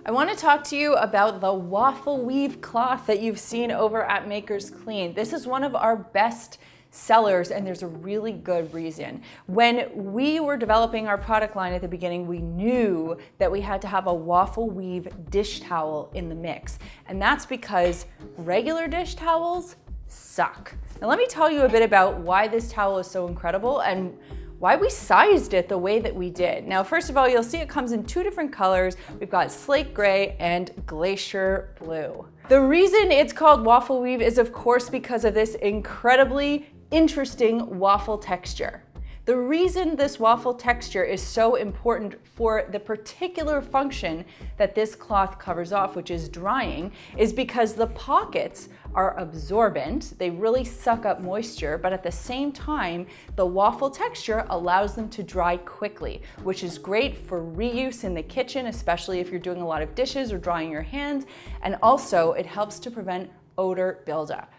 I want to talk to you about the waffle weave cloth that you've seen over at Makers Clean. This is one of our best sellers, and there's a really good reason. When we were developing our product line at the beginning, we knew that we had to have a waffle weave dish towel in the mix. And that's because regular dish towels suck. Now let me tell you a bit about why this towel is so incredible and why we sized it the way that we did. Now, first of all, you'll see it comes in two different colors. We've got slate gray and glacier blue. The reason it's called waffle weave is of course because of this incredibly interesting waffle texture. The reason this waffle texture is so important for the particular function that this cloth covers off, which is drying, is because the pockets are absorbent. They really suck up moisture, but at the same time, the waffle texture allows them to dry quickly, which is great for reuse in the kitchen, especially if you're doing a lot of dishes or drying your hands. And also it helps to prevent odor buildup.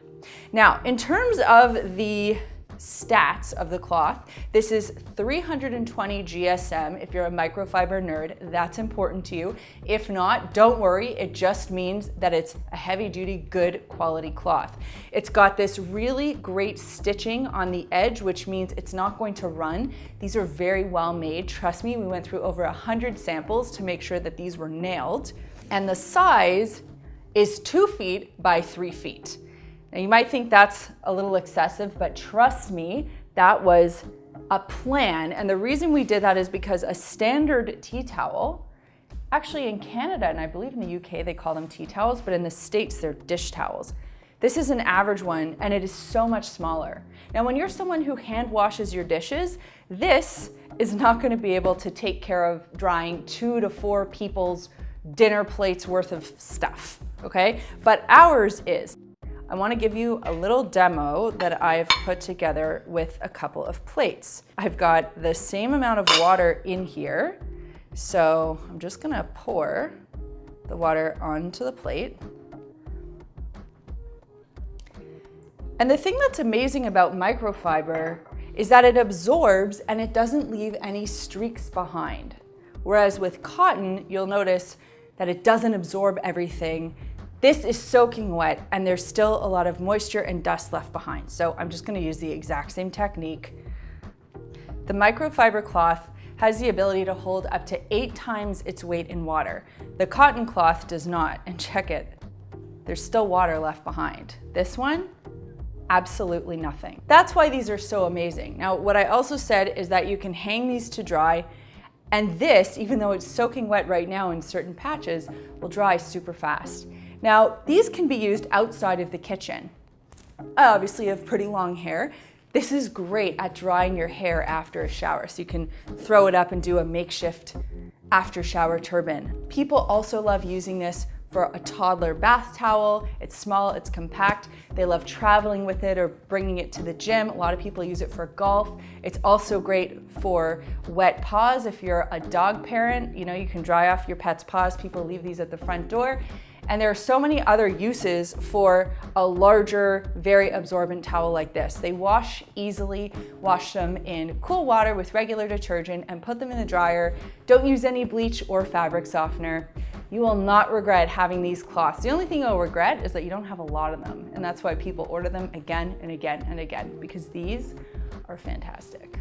Now, in terms of the stats of the cloth, this is 320 GSM. If you're a microfiber nerd, that's important to you. If not, don't worry, it just means that it's a heavy duty, good quality cloth. It's got this really great stitching on the edge, which means it's not going to run. These are very well made. Trust me, we went through over 100 samples to make sure that these were nailed. And the size is 2 feet by 3 feet. Now you might think that's a little excessive, but trust me, that was a plan. And the reason we did that is because a standard tea towel, actually in Canada, and I believe in the UK, they call them tea towels, but in the States, they're dish towels. This is an average one, and it is so much smaller. Now, when you're someone who hand washes your dishes, this is not gonna be able to take care of drying 2 to 4 people's dinner plates worth of stuff, okay? But ours is. I want to give you a little demo that I've put together with a couple of plates. I've got the same amount of water in here, so I'm just going to pour the water onto the plate. And the thing that's amazing about microfiber is that it absorbs and it doesn't leave any streaks behind. Whereas with cotton, you'll notice that it doesn't absorb everything. This is soaking wet and there's still a lot of moisture and dust left behind. So I'm just gonna use the exact same technique. The microfiber cloth has the ability to hold up to 8 times its weight in water. The cotton cloth does not, and check it, there's still water left behind. This one, absolutely nothing. That's why these are so amazing. Now, what I also said is that you can hang these to dry, and this, even though it's soaking wet right now in certain patches, will dry super fast. Now, these can be used outside of the kitchen. I obviously have pretty long hair. This is great at drying your hair after a shower, so you can throw it up and do a makeshift after shower turban. People also love using this for a toddler bath towel. It's small, it's compact. They love traveling with it or bringing it to the gym. A lot of people use it for golf. It's also great for wet paws. If you're a dog parent, you know, you can dry off your pet's paws. People leave these at the front door. And there are so many other uses for a larger, very absorbent towel like this. They wash easily. Wash them in cool water with regular detergent and put them in the dryer. Don't use any bleach or fabric softener. You will not regret having these cloths. The only thing you'll regret is that you don't have a lot of them. And that's why people order them again and again and again, because these are fantastic.